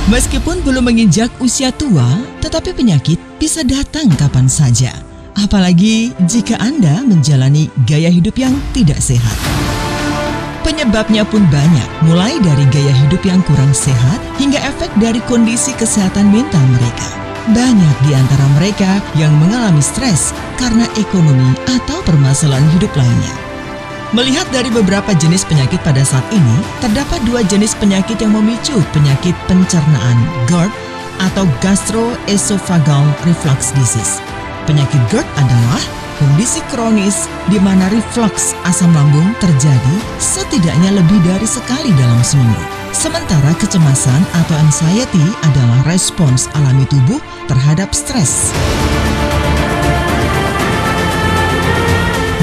Meskipun belum menginjak usia tua, tetapi penyakit bisa datang kapan saja. Apalagi jika Anda menjalani gaya hidup yang tidak sehat. Penyebabnya pun banyak, mulai dari gaya hidup yang kurang sehat hingga efek dari kondisi kesehatan mental mereka. Banyak di antara mereka yang mengalami stres karena ekonomi atau permasalahan hidup lainnya. Melihat dari beberapa jenis penyakit pada saat ini, terdapat 2 jenis penyakit yang memicu penyakit pencernaan GERD atau Gastroesophageal Reflux Disease. Penyakit GERD adalah kondisi kronis di mana reflux asam lambung terjadi setidaknya lebih dari sekali dalam seminggu. Sementara kecemasan atau anxiety adalah respons alami tubuh terhadap stres.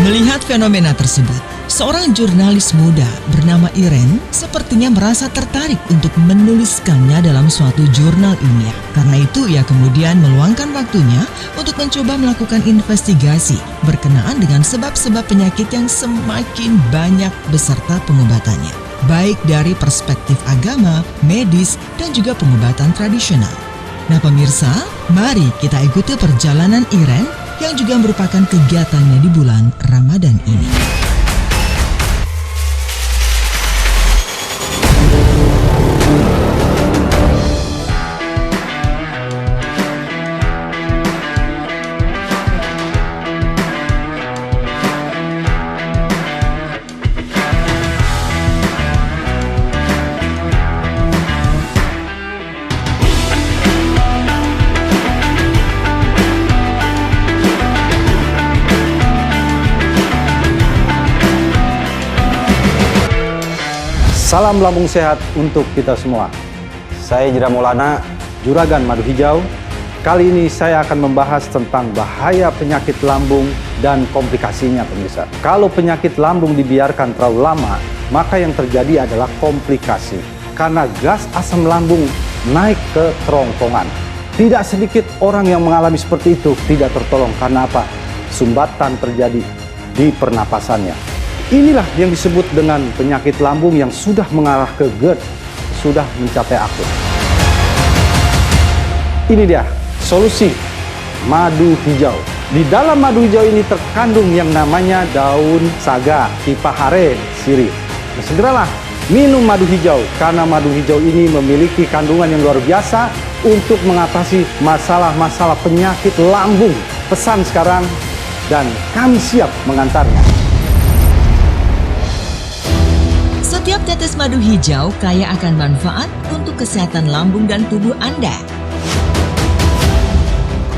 Melihat fenomena tersebut, seorang jurnalis muda bernama Irene sepertinya merasa tertarik untuk menuliskannya dalam suatu jurnal ilmiah. Karena itu ia kemudian meluangkan waktunya untuk mencoba melakukan investigasi berkenaan dengan sebab-sebab penyakit yang semakin banyak beserta pengobatannya, baik dari perspektif agama, medis, dan juga pengobatan tradisional. Nah pemirsa, mari kita ikuti perjalanan Irene yang juga merupakan kegiatannya di bulan Ramadan ini. Salam lambung sehat untuk kita semua. Saya Jira Maulana, Juragan Madu Hijau. Kali ini saya akan membahas tentang bahaya penyakit lambung dan komplikasinya, pemirsa. Kalau penyakit lambung dibiarkan terlalu lama, maka yang terjadi adalah komplikasi. Karena gas asam lambung naik ke kerongkongan. Tidak sedikit orang yang mengalami seperti itu tidak tertolong. Karena apa? Sumbatan terjadi di pernapasannya. Inilah yang disebut dengan penyakit lambung yang sudah mengarah ke GERD, sudah mencapai akut. Ini dia solusi madu hijau. Di dalam madu hijau ini terkandung yang namanya daun saga, Pipahare sirih. Nah, segeralah minum madu hijau karena madu hijau ini memiliki kandungan yang luar biasa untuk mengatasi masalah-masalah penyakit lambung. Pesan sekarang dan kami siap mengantarnya. Setiap tetes madu hijau kaya akan manfaat untuk kesehatan lambung dan tubuh Anda.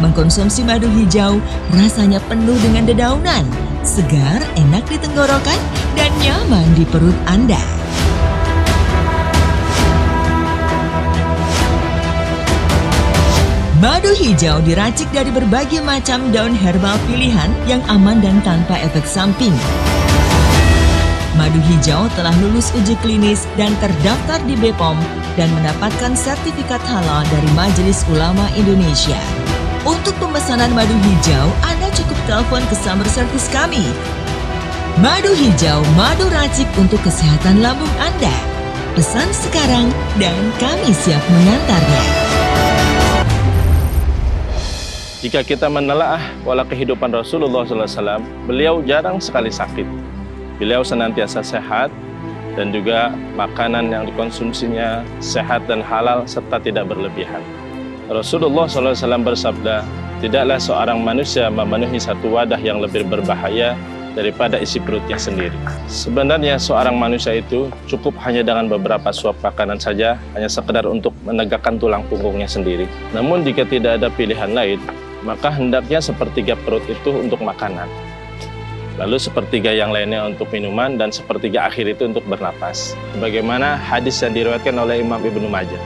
Mengkonsumsi madu hijau rasanya penuh dengan dedaunan, segar, enak di tenggorokan, dan nyaman di perut Anda. Madu hijau diracik dari berbagai macam daun herbal pilihan yang aman dan tanpa efek samping. Madu hijau telah lulus uji klinis dan terdaftar di BPOM dan mendapatkan sertifikat halal dari Majelis Ulama Indonesia. Untuk pemesanan madu hijau, Anda cukup telepon ke Summer Service kami. Madu hijau, madu racik untuk kesehatan lambung Anda. Pesan sekarang dan kami siap mengantarnya. Jika kita menelaah pola kehidupan Rasulullah SAW, beliau jarang sekali sakit. Beliau senantiasa sehat dan juga makanan yang dikonsumsinya sehat dan halal serta tidak berlebihan. Rasulullah SAW bersabda, tidaklah seorang manusia memenuhi satu wadah yang lebih berbahaya daripada isi perutnya sendiri. Sebenarnya seorang manusia itu cukup hanya dengan beberapa suap makanan saja, hanya sekedar untuk menegakkan tulang punggungnya sendiri. Namun jika tidak ada pilihan lain, maka hendaknya sepertiga perut itu untuk makanan. Lalu sepertiga yang lainnya untuk minuman dan sepertiga akhir itu untuk bernapas. Bagaimana hadis yang diriwayatkan oleh Imam Ibnu Majah.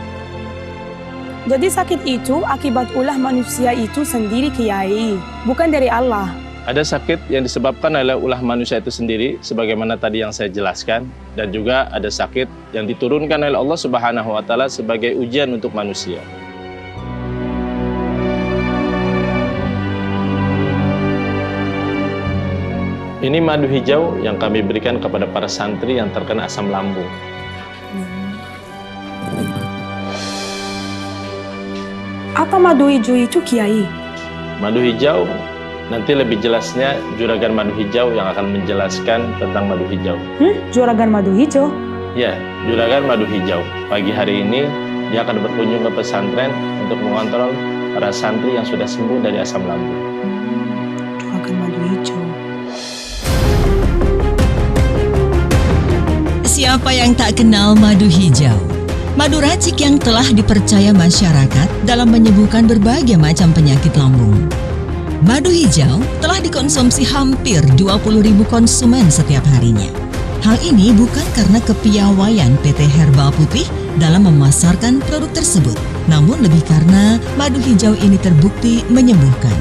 Jadi sakit itu akibat ulah manusia itu sendiri Kiai, bukan dari Allah. Ada sakit yang disebabkan oleh ulah manusia itu sendiri, sebagaimana tadi yang saya jelaskan, dan juga ada sakit yang diturunkan oleh Allah Subhanahu wa Ta'ala sebagai ujian untuk manusia. Ini madu hijau yang kami berikan kepada para santri yang terkena asam lambung. Apa madu hijau itu, Kiai? Madu hijau, nanti lebih jelasnya Juragan Madu Hijau yang akan menjelaskan tentang madu hijau. Juragan madu hijau? Ya, Juragan Madu Hijau. Pagi hari ini dia akan berkunjung ke pesantren untuk mengontrol para santri yang sudah sembuh dari asam lambung. Juragan madu hijau. Siapa yang tak kenal madu hijau? Madu racik yang telah dipercaya masyarakat dalam menyembuhkan berbagai macam penyakit lambung. Madu hijau telah dikonsumsi hampir 20.000 konsumen setiap harinya. Hal ini bukan karena kepiawaian PT Herbal Putih dalam memasarkan produk tersebut, namun lebih karena madu hijau ini terbukti menyembuhkan.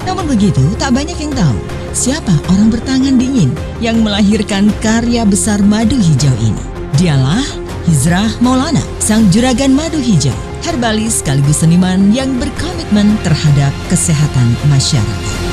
Namun begitu, tak banyak yang tahu siapa orang bertangan dingin yang melahirkan karya besar madu hijau ini. Dialah Hizrah Maulana, sang juragan madu hijau, herbalis sekaligus seniman yang berkomitmen terhadap kesehatan masyarakat.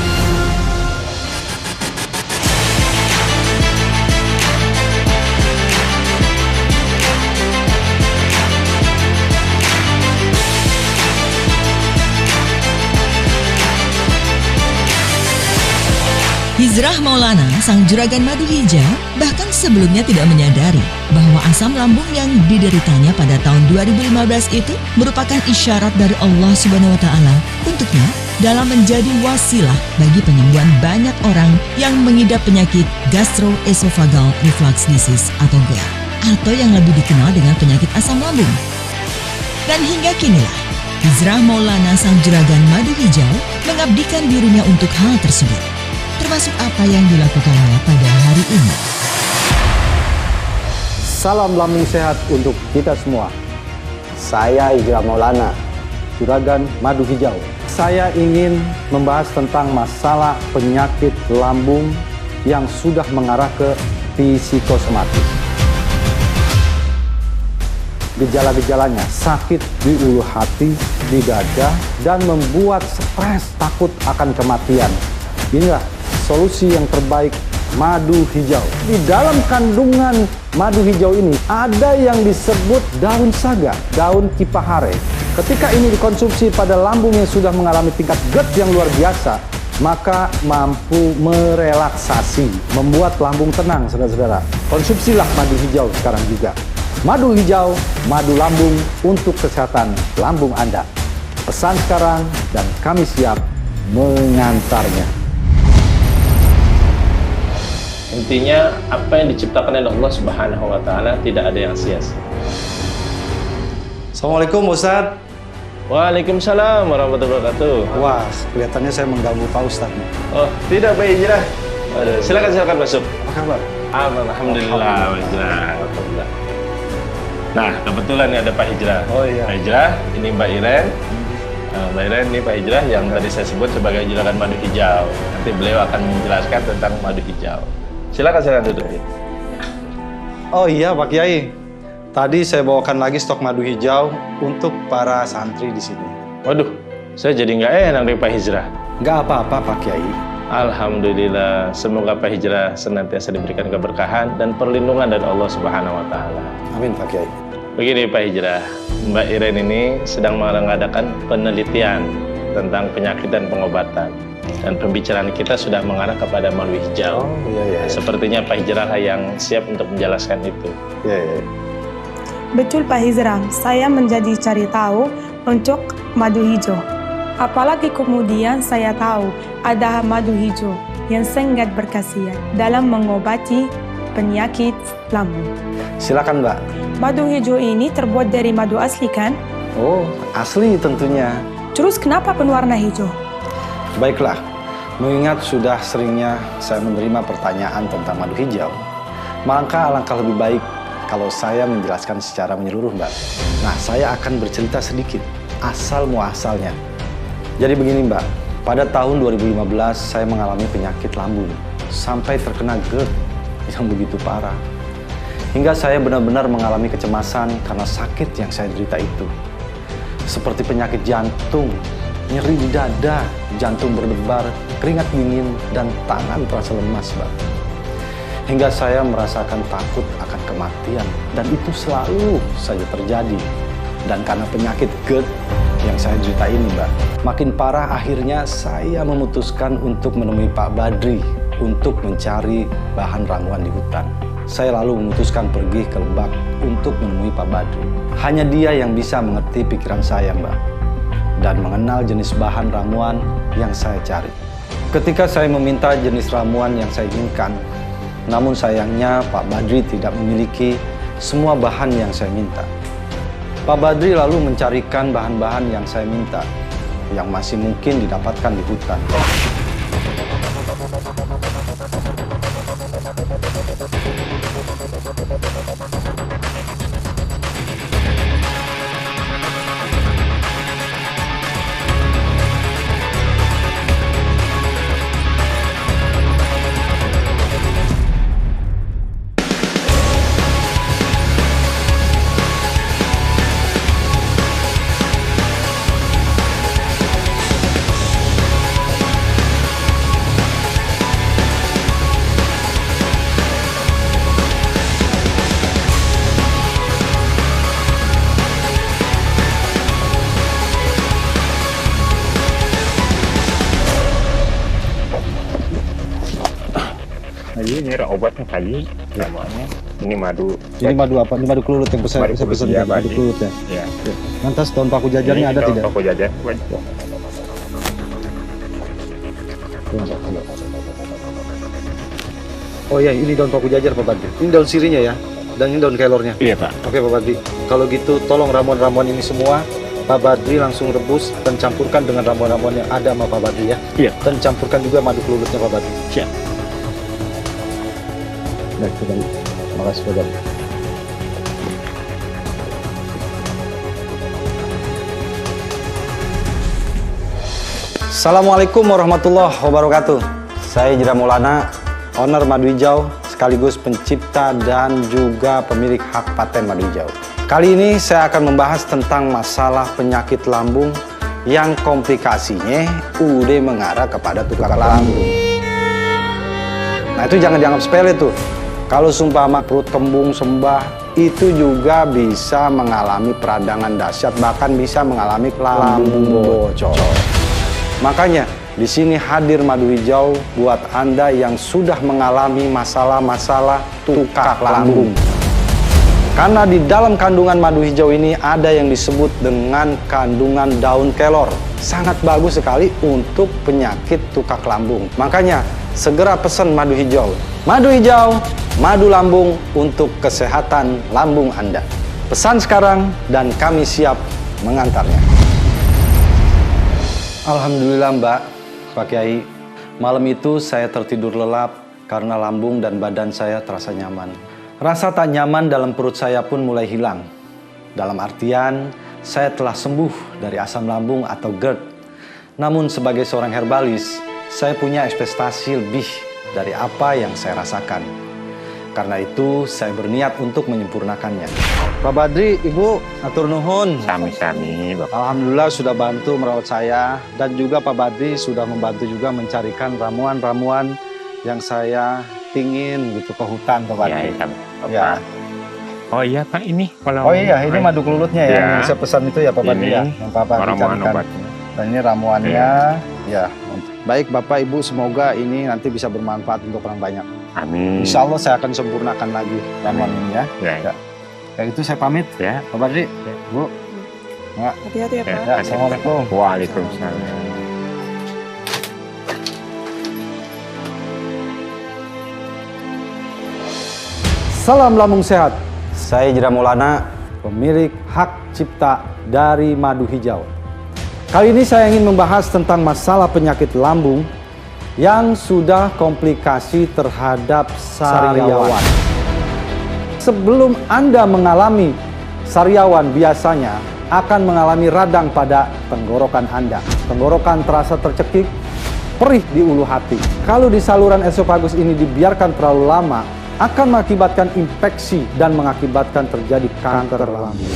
Hizrah Maulana, sang juragan madu hijau, bahkan sebelumnya tidak menyadari bahwa asam lambung yang dideritanya pada tahun 2015 itu merupakan isyarat dari Allah Subhanahu wa Ta'ala untuknya dalam menjadi wasilah bagi penyembuhan banyak orang yang mengidap penyakit gastroesophageal reflux disease atau GERD, atau yang lebih dikenal dengan penyakit asam lambung. Dan hingga kinilah, Hizrah Maulana, sang juragan madu hijau, mengabdikan dirinya untuk hal tersebut. Termasuk apa yang dilakukannya pada hari ini. Salam lambung sehat untuk kita semua. Saya Hizrah Maulana, juragan madu hijau. Saya ingin membahas tentang masalah penyakit lambung yang sudah mengarah ke psikosomatis. Gejala-gejalanya sakit di ulu hati, di dada, dan membuat stres, takut akan kematian. Inilah solusi yang terbaik, madu hijau. Di dalam kandungan madu hijau ini ada yang disebut daun saga, daun kipahare. Ketika ini dikonsumsi pada lambung yang sudah mengalami tingkat GERD yang luar biasa, maka mampu merelaksasi, membuat lambung tenang, saudara-saudara. Konsumsilah madu hijau sekarang juga. Madu hijau, madu lambung untuk kesehatan lambung Anda. Pesan sekarang dan kami siap mengantarnya. Intinya, apa yang diciptakan oleh Allah Subhanahu wa Ta'ala tidak ada yang sia-sia. Assalamualaikum Ustadz. Waalaikumsalam warahmatullahi wabarakatuh. Wah, kelihatannya saya mengganggu Pak Ustadz nih. Oh, tidak Pak Hijrah. Silakan masuk. Apa kabar? Alhamdulillah, Pak Hijrah. Alhamdulillah. Nah, kebetulan nih ada Pak Hijrah. Oh iya. Pak Hijrah, ini Mbak Iren. Mbak Iren ini Pak Hijrah yang tadi saya sebut sebagai juragan madu hijau. Nanti beliau akan menjelaskan tentang madu hijau. Silakan duduk. Oh iya Pak Kiai, tadi saya bawakan lagi stok madu hijau untuk para santri di sini. Waduh, saya jadi nggak enak nih Pak Hijrah. Nggak apa-apa Pak Kiai. Alhamdulillah, semoga Pak Hijrah senantiasa diberikan keberkahan dan perlindungan dari Allah Subhanahu wa Ta'ala. Amin Pak Kiai. Begini Pak Hijrah, Mbak Iren ini sedang mengadakan penelitian tentang penyakit dan pengobatan. Dan pembicaraan kita sudah mengarah kepada madu hijau. Oh iya. Sepertinya Pak Hijrah yang siap untuk menjelaskan itu. Iya. Betul Pak Hizrah, saya menjadi cari tahu untuk madu hijau. Apalagi kemudian saya tahu ada madu hijau yang sangat berkhasiat dalam mengobati penyakit lambung. Silakan Mbak. Madu hijau ini terbuat dari madu asli kan? Oh, asli tentunya. Terus kenapa berwarna hijau? Baiklah, mengingat sudah seringnya saya menerima pertanyaan tentang madu hijau, maka alangkah lebih baik kalau saya menjelaskan secara menyeluruh, Mbak. Nah, saya akan bercerita sedikit asal muasalnya. Jadi begini, Mbak. Pada tahun 2015 saya mengalami penyakit lambung sampai terkena GERD yang begitu parah. Hingga saya benar-benar mengalami kecemasan karena sakit yang saya derita itu. Seperti penyakit jantung, nyeri di dada, jantung berdebar, keringat dingin, dan tangan terasa lemas, Mbak. Hingga saya merasakan takut akan kematian, dan itu selalu saja terjadi. Dan karena penyakit GERD, yang saya cerita ini, Mbak. Makin parah, akhirnya saya memutuskan untuk menemui Pak Badri untuk mencari bahan ramuan di hutan. Saya lalu memutuskan pergi ke Lebak untuk menemui Pak Badri. Hanya dia yang bisa mengerti pikiran saya, Mbak, dan mengenal jenis bahan ramuan yang saya cari. Ketika saya meminta jenis ramuan yang saya inginkan, namun sayangnya Pak Badri tidak memiliki semua bahan yang saya minta. Pak Badri lalu mencarikan bahan-bahan yang saya minta, yang masih mungkin didapatkan di hutan. Ini obatnya tadi, namanya. Ini madu. Ini madu apa? Ini madu kelulut yang saya pesan tadi. Madu kelulut ya. Ya. Lantas daun paku jajarnya ada tidak? Paku jajar. Oh iya, ini daun paku jajar Pak Badri. Ini daun sirinya ya, dan ini daun kelornya. Iya Pak. Oke Pak Badri, kalau gitu tolong ramuan-ramuan ini semua Pak Badri langsung rebus dan campurkan dengan ramuan-ramuan yang ada sama Pak Badri ya. Iya. Dan campurkan juga madu kelulutnya Pak Badri. Siap. Baik, Pak Badri. Terima kasih Pak Badri. Assalamualaikum warahmatullahi wabarakatuh. Saya Jira Maulana, owner Madu Hijau, sekaligus pencipta dan juga pemilik hak paten Madu Hijau. Kali ini saya akan membahas tentang masalah penyakit lambung yang komplikasinya udah mengarah kepada tukar lambung. Nah itu jangan dianggap sepele tuh. Kalau sumpama perut kembung sembah, itu juga bisa mengalami peradangan dahsyat, bahkan bisa mengalami lambung bocor. Makanya di sini hadir Madu Hijau buat Anda yang sudah mengalami masalah-masalah tukar lambung. Karena di dalam kandungan madu hijau ini ada yang disebut dengan kandungan daun kelor. Sangat bagus sekali untuk penyakit tukar lambung. Makanya segera pesan madu hijau. Madu hijau, madu lambung untuk kesehatan lambung Anda. Pesan sekarang dan kami siap mengantarnya. Alhamdulillah Mbak, Pak Kiai, malam itu saya tertidur lelap karena lambung dan badan saya terasa nyaman. Rasa tak nyaman dalam perut saya pun mulai hilang. Dalam artian, saya telah sembuh dari asam lambung atau GERD. Namun sebagai seorang herbalis, saya punya ekspektasi lebih dari apa yang saya rasakan. Karena itu, saya berniat untuk menyempurnakannya. Pak Badri, Ibu, atur nuhun. Sami-sami Bapak. Alhamdulillah sudah bantu merawat saya. Dan juga Pak Badri sudah membantu juga mencarikan ramuan-ramuan yang saya ingin gitu ke hutan Pak Badri. Iya, Bapak. Ya. Oh iya Pak, ini kalau Oh iya, ini madu kelulutnya ya, Ya. yang bisa pesan itu ya Pak Badri Ini ya, yang Bapak ramuan carikan. obatnya. Dan ini ramuannya, ya. Baik Bapak Ibu, semoga ini nanti bisa bermanfaat untuk orang banyak. Amin. Insya Allah saya akan sempurnakan lagi ramuan ini ya. Ya. Kayak itu saya pamit, Ya. Pak Badri, Bu. Nggak. Hati-hati ya, Pak. Ya, Assalamualaikum. Waalaikumsalam. Salam lambung sehat. Saya Jira Maulana, pemilik hak cipta dari Madu Hijau. Kali ini saya ingin membahas tentang masalah penyakit lambung yang sudah komplikasi terhadap sariawan. Sebelum Anda mengalami sariawan, biasanya akan mengalami radang pada tenggorokan Anda. Tenggorokan terasa tercekik, perih di ulu hati. Kalau di saluran esofagus ini dibiarkan terlalu lama, akan mengakibatkan infeksi dan mengakibatkan terjadi kanker lambung.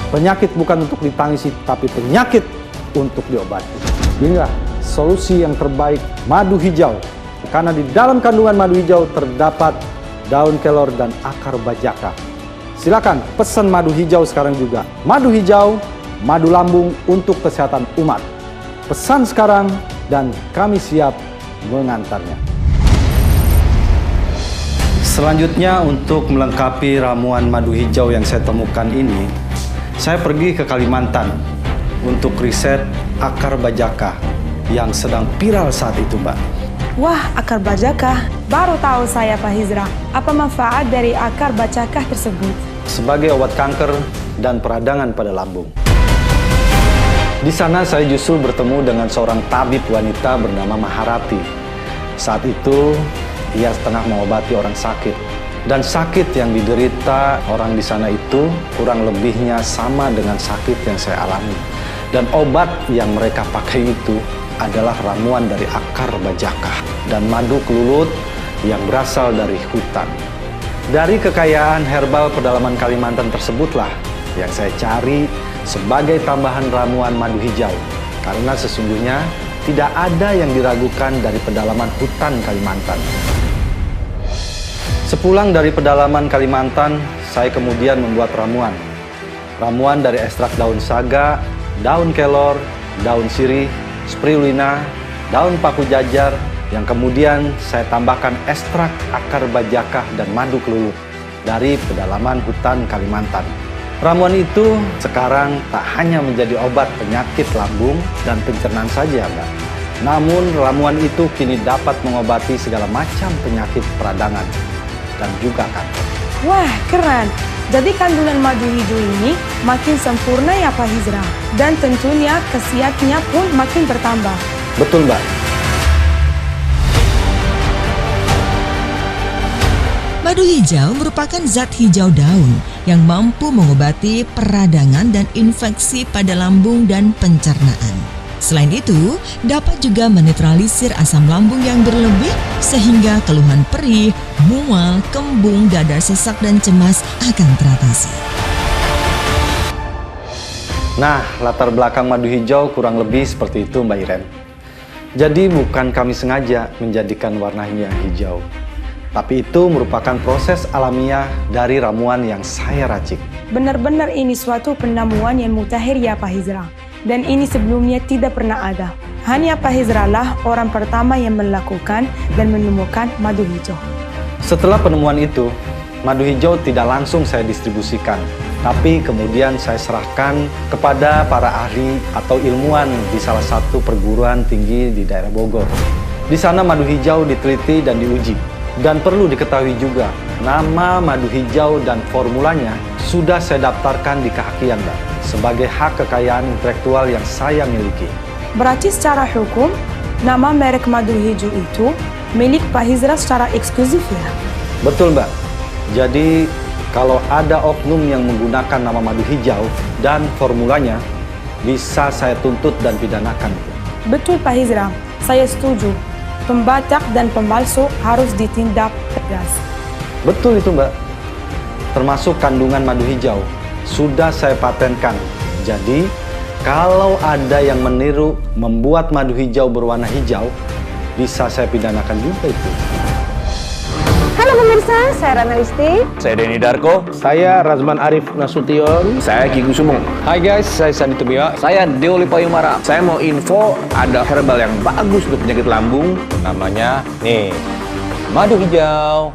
Penyakit bukan untuk ditangisi, tapi penyakit untuk diobati. Inilah solusi yang terbaik, madu hijau. Karena di dalam kandungan madu hijau terdapat daun kelor dan akar bajaka. Silakan pesan madu hijau sekarang juga. Madu hijau, madu lambung untuk kesehatan umat. Pesan sekarang dan kami siap mengantarnya. Selanjutnya, untuk melengkapi ramuan madu hijau yang saya temukan ini, saya pergi ke Kalimantan untuk riset akar bajaka yang sedang viral saat itu, Mbak. Wah, akar bajaka. Baru tahu saya, Pak Hizra. Apa manfaat dari akar bajaka tersebut? Sebagai obat kanker dan peradangan pada lambung. Di sana saya justru bertemu dengan seorang tabib wanita bernama Maharati. Saat itu, ia setengah mengobati orang sakit. Dan sakit yang diderita orang di sana itu kurang lebihnya sama dengan sakit yang saya alami. Dan obat yang mereka pakai itu adalah ramuan dari akar bajaka dan madu kelulut yang berasal dari hutan. Dari kekayaan herbal pedalaman Kalimantan tersebutlah yang saya cari sebagai tambahan ramuan madu hijau. Karena sesungguhnya tidak ada yang diragukan dari pedalaman hutan Kalimantan. Sepulang dari pedalaman Kalimantan, saya kemudian membuat ramuan. Ramuan dari ekstrak daun saga, daun kelor, daun sirih, spirulina, daun paku jajar, yang kemudian saya tambahkan ekstrak akar bajaka dan madu kelulut dari pedalaman hutan Kalimantan. Ramuan itu sekarang tak hanya menjadi obat penyakit lambung dan pencernaan saja, Mbak. Namun ramuan itu kini dapat mengobati segala macam penyakit peradangan dan juga kanker. Wah, keren. Jadi kandungan madu hijau ini makin sempurna ya, Pak Hizra. Dan tentunya khasiatnya pun makin bertambah. Betul, Mbak. Madu hijau merupakan zat hijau daun yang mampu mengobati peradangan dan infeksi pada lambung dan pencernaan. Selain itu, dapat juga menetralisir asam lambung yang berlebih sehingga keluhan perih, mual, kembung, dada sesak, dan cemas akan teratasi. Nah, latar belakang madu hijau kurang lebih seperti itu, Mbak Iren. Jadi bukan kami sengaja menjadikan warnanya hijau, tapi itu merupakan proses alamiah dari ramuan yang saya racik. Benar-benar ini suatu penemuan yang mutakhir ya, Pak Hizra. Dan ini sebelumnya tidak pernah ada. Hanya Pak Hizra lah orang pertama yang melakukan dan menemukan madu hijau. Setelah penemuan itu, madu hijau tidak langsung saya distribusikan, tapi kemudian saya serahkan kepada para ahli atau ilmuwan di salah satu perguruan tinggi di daerah Bogor. Di sana madu hijau diteliti dan diuji. Dan perlu diketahui juga, nama madu hijau dan formulanya sudah saya daftarkan di kehakian, Mbak, sebagai hak kekayaan intelektual yang saya miliki. Berarti secara hukum, nama merek madu hijau itu milik Pak Hizra secara eksklusif ya? Betul, Mbak. Jadi, kalau ada oknum yang menggunakan nama madu hijau dan formulanya, bisa saya tuntut dan pidanakan. Betul, Pak Hizra. Saya setuju. Pembatak dan pemalsu harus ditindak tegas. Betul itu, Mbak. Termasuk kandungan madu hijau sudah saya patenkan. Jadi, kalau ada yang meniru membuat madu hijau berwarna hijau, bisa saya pidanakan juga itu. Halo pemirsa, saya Rana Listi. Saya Denny Darko. Saya Razman Arif Nasution. Saya Ki Sumung. Hai guys, saya Sandi Tumia. Saya Deoli Payumara. Saya mau info ada herbal yang bagus untuk penyakit lambung. Namanya nih, madu hijau.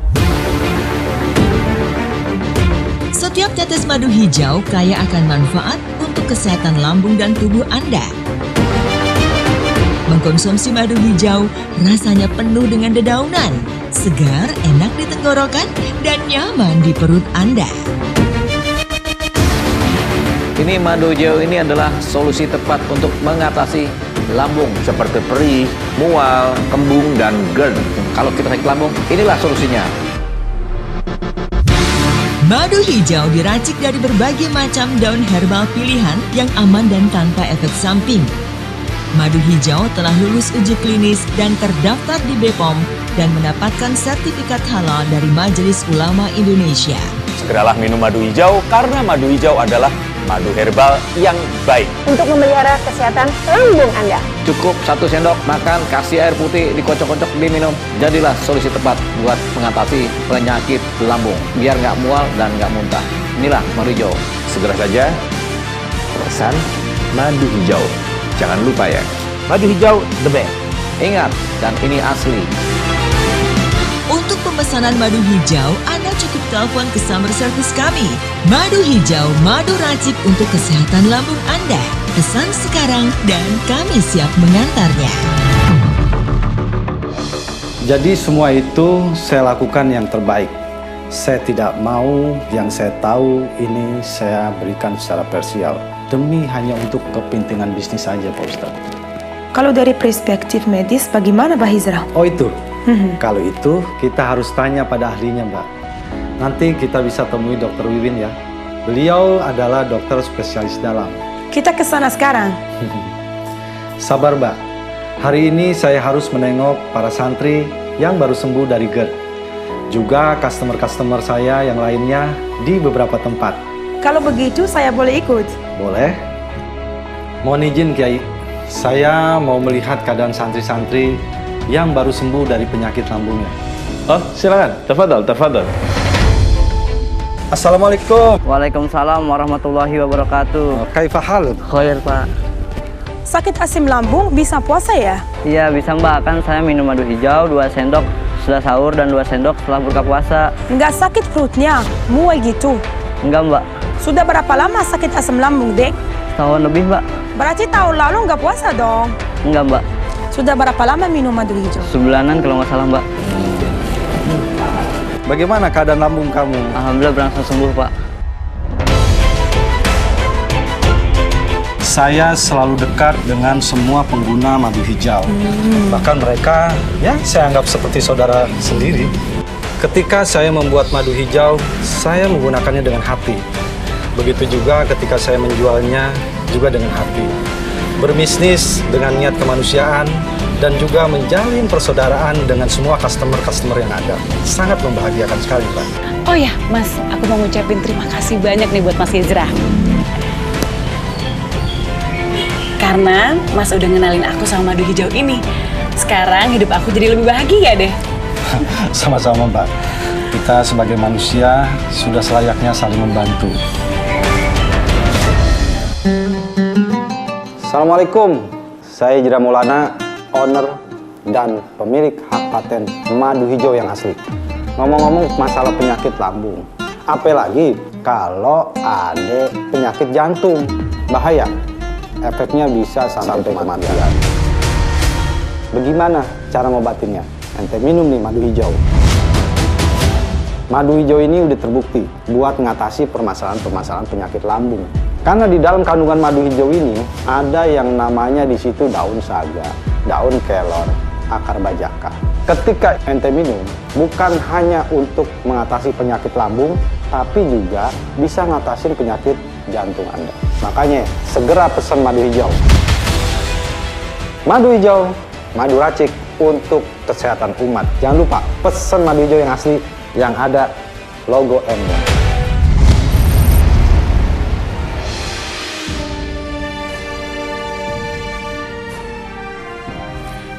Setiap tetes madu hijau kaya akan manfaat untuk kesehatan lambung dan tubuh Anda. Mengkonsumsi madu hijau rasanya penuh dengan dedaunan, segar, enak di tenggorokan, dan nyaman di perut Anda. Ini madu hijau ini adalah solusi tepat untuk mengatasi lambung Seperti perih, mual, kembung, dan GERD. Kalau kita sakit lambung, inilah solusinya. Madu hijau diracik dari berbagai macam daun herbal pilihan yang aman dan tanpa efek samping. Madu hijau telah lulus uji klinis dan terdaftar di BPOM dan mendapatkan sertifikat halal dari Majelis Ulama Indonesia. Segeralah minum madu hijau karena madu hijau adalah madu herbal yang baik. Untuk memelihara kesehatan lambung Anda. Cukup 1 sendok makan, kasih air putih, dikocok-kocok, diminum. Jadilah solusi tepat buat mengatasi penyakit lambung. Biar nggak mual dan nggak muntah. Inilah madu hijau. Segera saja pesan madu hijau. Jangan lupa ya. Madu hijau the best. Ingat, dan ini asli. Untuk pemesanan madu hijau, Anda cukup telepon ke summer service kami. Madu hijau, madu racik untuk kesehatan lambung Anda. Pesan sekarang dan kami siap mengantarnya. Jadi semua itu saya lakukan yang terbaik. Saya tidak mau yang saya tahu ini saya berikan secara parsial. Demi hanya untuk kepentingan bisnis saja, Pak Ustadz. Kalau dari perspektif medis, bagaimana Pak Hizram? Oh itu, kalau itu kita harus tanya pada ahlinya, Mbak. Nanti kita bisa temui Dokter Wiwin ya. Beliau adalah dokter spesialis dalam. Kita ke sana sekarang. Sabar, Mbak. Hari ini saya harus menengok para santri yang baru sembuh dari GERD. Juga customer-customer saya yang lainnya di beberapa tempat. Kalau begitu, saya boleh ikut? Boleh. Mohon izin, Kiai. Saya mau melihat keadaan santri-santri yang baru sembuh dari penyakit lambungnya. Oh, silakan. Tafadhal. Assalamualaikum. Waalaikumsalam warahmatullahi wabarakatuh. Kaifa haluk? Khair, Pak. Sakit asam lambung bisa puasa ya? Iya, bisa Mbak. Kan saya minum madu hijau 2 sendok setelah sahur dan 2 sendok setelah berbuka puasa. Nggak sakit perutnya, mual gitu? Enggak, Mbak. Sudah berapa lama sakit asam lambung, Dek? Tahun lebih, Mbak. Berarti tahun lalu nggak puasa dong? Enggak, Mbak. Sudah berapa lama minum madu hijau? Sebulanan kalau nggak salah, Mbak. Bagaimana keadaan lambung kamu? Alhamdulillah berangsur sembuh, Pak. Saya selalu dekat dengan semua pengguna madu hijau. Bahkan mereka, ya saya anggap seperti saudara sendiri. Ketika saya membuat madu hijau, saya menggunakannya dengan hati. Begitu juga ketika saya menjualnya juga dengan hati. Berbisnis dengan niat kemanusiaan dan juga menjalin persaudaraan dengan semua customer-customer yang ada. Sangat membahagiakan sekali, Pak. Oh ya, Mas, aku mau ngucapin terima kasih banyak nih buat Mas Hizra. Karena Mas udah ngenalin aku sama madu hijau ini. Sekarang hidup aku jadi lebih bahagia deh. Sama-sama, Mbak. Kita sebagai manusia sudah selayaknya saling membantu. Assalamualaikum. Saya Jira Maulana, owner dan pemilik hak paten madu hijau yang asli. Ngomong-ngomong masalah penyakit lambung, apalagi kalau ada penyakit jantung, bahaya. Efeknya bisa sampai kematian. Bagaimana cara ngobatinnya? Ente minum nih madu hijau. Madu hijau ini udah terbukti buat mengatasi permasalahan-permasalahan penyakit lambung. Karena di dalam kandungan madu hijau ini ada yang namanya di situ daun saga, daun kelor, akar bajaka. Ketika ente minum, bukan hanya untuk mengatasi penyakit lambung, tapi juga bisa ngatasin penyakit jantung Anda. Makanya segera pesan madu hijau. Madu hijau, madu racik untuk kesehatan umat. Jangan lupa pesan madu hijau yang asli yang ada logo embel.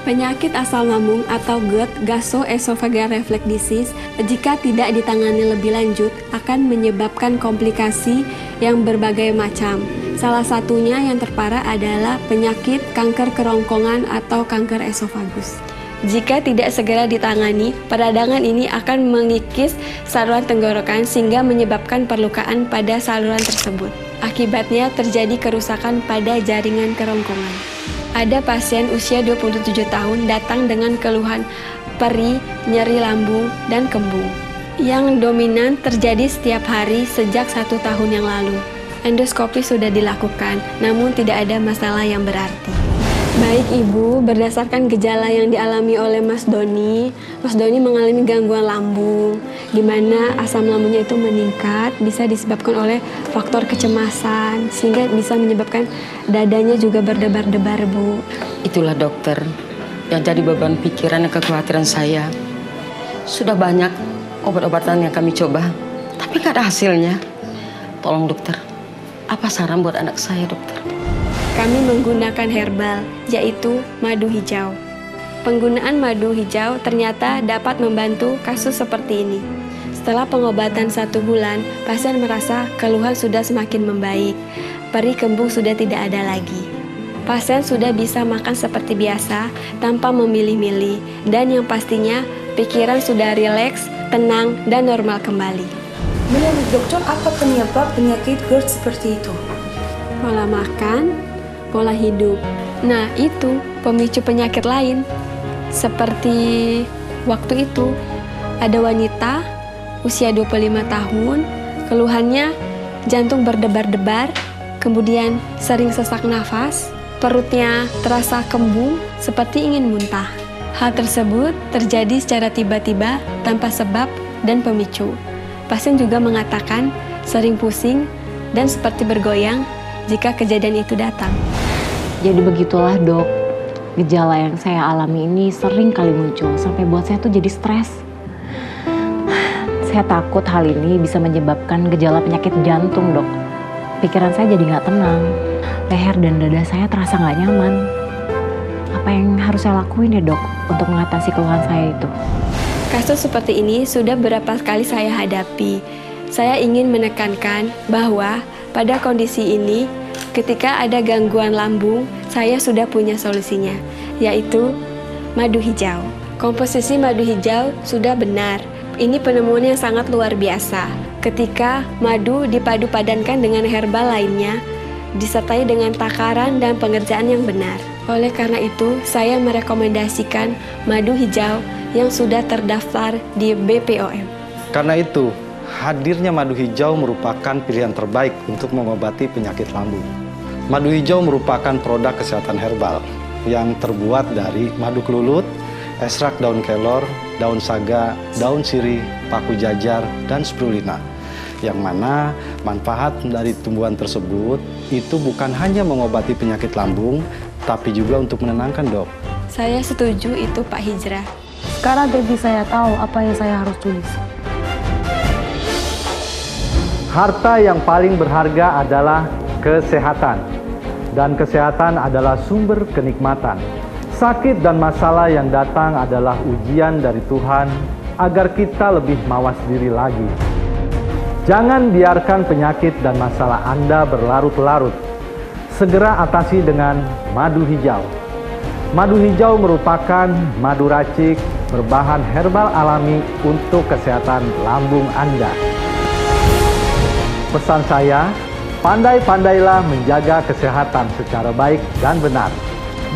Penyakit asam lambung atau GERD, gastroesophageal reflux disease, jika tidak ditangani lebih lanjut akan menyebabkan komplikasi yang berbagai macam. Salah satunya yang terparah adalah penyakit kanker kerongkongan atau kanker esofagus. Jika tidak segera ditangani, peradangan ini akan mengikis saluran tenggorokan sehingga menyebabkan perlukaan pada saluran tersebut. Akibatnya terjadi kerusakan pada jaringan kerongkongan. Ada pasien usia 27 tahun datang dengan keluhan perih, nyeri lambung, dan kembung. Yang dominan terjadi setiap hari sejak 1 tahun yang lalu. Endoskopi sudah dilakukan, namun tidak ada masalah yang berarti. Baik Ibu, berdasarkan gejala yang dialami oleh Mas Doni mengalami gangguan lambung, di mana asam lambungnya itu meningkat, bisa disebabkan oleh faktor kecemasan, sehingga bisa menyebabkan dadanya juga berdebar-debar, Bu. Itulah dokter, yang jadi beban pikiran dan kekhawatiran saya. Sudah banyak obat-obatan yang kami coba, tapi gak ada hasilnya. Tolong dokter, apa saran buat anak saya, dokter? Kami menggunakan herbal, yaitu madu hijau. Penggunaan madu hijau ternyata dapat membantu kasus seperti ini. Setelah pengobatan 1 bulan, pasien merasa keluhan sudah semakin membaik. perih kembung sudah tidak ada lagi. Pasien sudah bisa makan seperti biasa tanpa memilih-milih, dan yang pastinya pikiran sudah rileks, tenang, dan normal kembali. Menurut dokter, apa penyebab penyakit GERD seperti itu? Pola makan, pola hidup. Nah, itu pemicu penyakit lain. Seperti waktu itu, ada wanita usia 25 tahun, keluhannya jantung berdebar-debar, kemudian sering sesak nafas, perutnya terasa kembung seperti ingin muntah. Hal tersebut terjadi secara tiba-tiba tanpa sebab dan pemicu. Pasien juga mengatakan sering pusing dan seperti bergoyang jika kejadian itu datang. Jadi begitulah dok, gejala yang saya alami ini sering kali muncul sampai buat saya tuh jadi stres. Saya takut hal ini bisa menyebabkan gejala penyakit jantung dok. Pikiran saya jadi nggak tenang, leher dan dada saya terasa nggak nyaman. Apa yang harus saya lakuin ya dok untuk mengatasi keluhan saya itu? Kasus seperti ini sudah beberapa kali saya hadapi. Saya ingin menekankan bahwa pada kondisi ini, ketika ada gangguan lambung, saya sudah punya solusinya, yaitu madu hijau. Komposisi madu hijau sudah benar. Ini penemuan yang sangat luar biasa. Ketika madu dipadu-padankan dengan herbal lainnya, disertai dengan takaran dan pengerjaan yang benar. Oleh karena itu, saya merekomendasikan madu hijau yang sudah terdaftar di BPOM. Karena itu, hadirnya madu hijau merupakan pilihan terbaik untuk mengobati penyakit lambung. Madu hijau merupakan produk kesehatan herbal yang terbuat dari madu kelulut, ekstrak daun kelor, daun saga, daun sirih, paku jajar, dan spirulina. Yang mana manfaat dari tumbuhan tersebut itu bukan hanya mengobati penyakit lambung, tapi juga untuk menenangkan dok. Saya setuju itu Pak Hijrah. Sekarang jadi saya tahu apa yang saya harus tulis. Harta yang paling berharga adalah kesehatan. Dan kesehatan adalah sumber kenikmatan. Sakit dan masalah yang datang adalah ujian dari Tuhan agar kita lebih mawas diri lagi. Jangan biarkan penyakit dan masalah Anda berlarut-larut. Segera atasi dengan madu hijau. Madu hijau merupakan madu racik berbahan herbal alami untuk kesehatan lambung Anda. Pesan saya, pandai-pandailah menjaga kesehatan secara baik dan benar.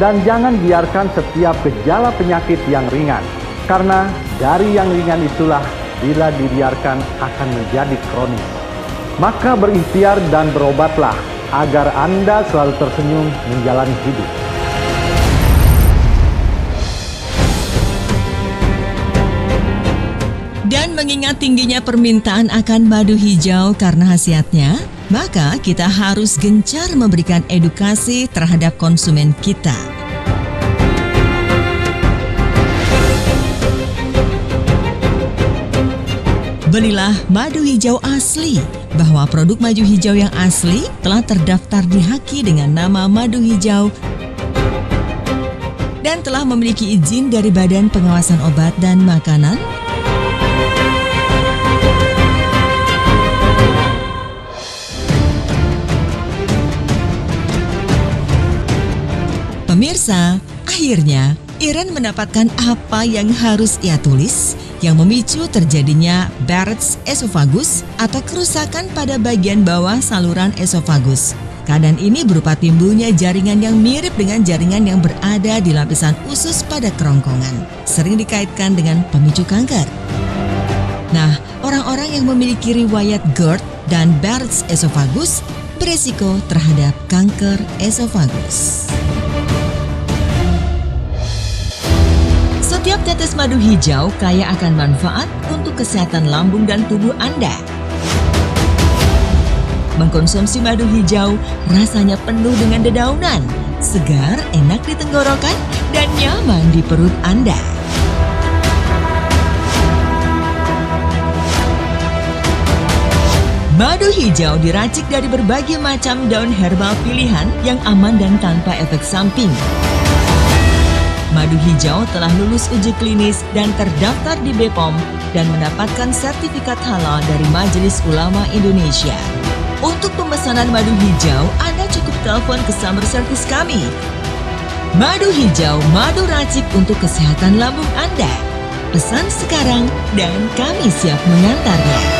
Dan jangan biarkan setiap gejala penyakit yang ringan. Karena dari yang ringan itulah bila dibiarkan akan menjadi kronis. Maka berikhtiar dan berobatlah agar Anda selalu tersenyum menjalani hidup. Dan mengingat tingginya permintaan akan madu hijau karena khasiatnya, maka kita harus gencar memberikan edukasi terhadap konsumen kita. Belilah madu hijau asli, bahwa produk madu hijau yang asli telah terdaftar di HAKI dengan nama madu hijau dan telah memiliki izin dari Badan Pengawasan Obat dan Makanan. Pemirsa, akhirnya Iren mendapatkan apa yang harus ia tulis yang memicu terjadinya Barrett's esophagus atau kerusakan pada bagian bawah saluran esofagus. Keadaan ini berupa timbulnya jaringan yang mirip dengan jaringan yang berada di lapisan usus pada kerongkongan. Sering dikaitkan dengan pemicu kanker. Nah, orang-orang yang memiliki riwayat GERD dan Barrett's esophagus beresiko terhadap kanker esofagus. Setiap tetes madu hijau kaya akan manfaat untuk kesehatan lambung dan tubuh Anda. Mengkonsumsi madu hijau rasanya penuh dengan dedaunan, segar, enak di tenggorokan, dan nyaman di perut Anda. Madu hijau diracik dari berbagai macam daun herbal pilihan yang aman dan tanpa efek samping. Madu hijau telah lulus uji klinis dan terdaftar di BPOM dan mendapatkan sertifikat halal dari Majelis Ulama Indonesia. Untuk pemesanan madu hijau, Anda cukup telepon ke summer service kami. Madu hijau, madu racik untuk kesehatan lambung Anda. Pesan sekarang dan kami siap mengantarnya.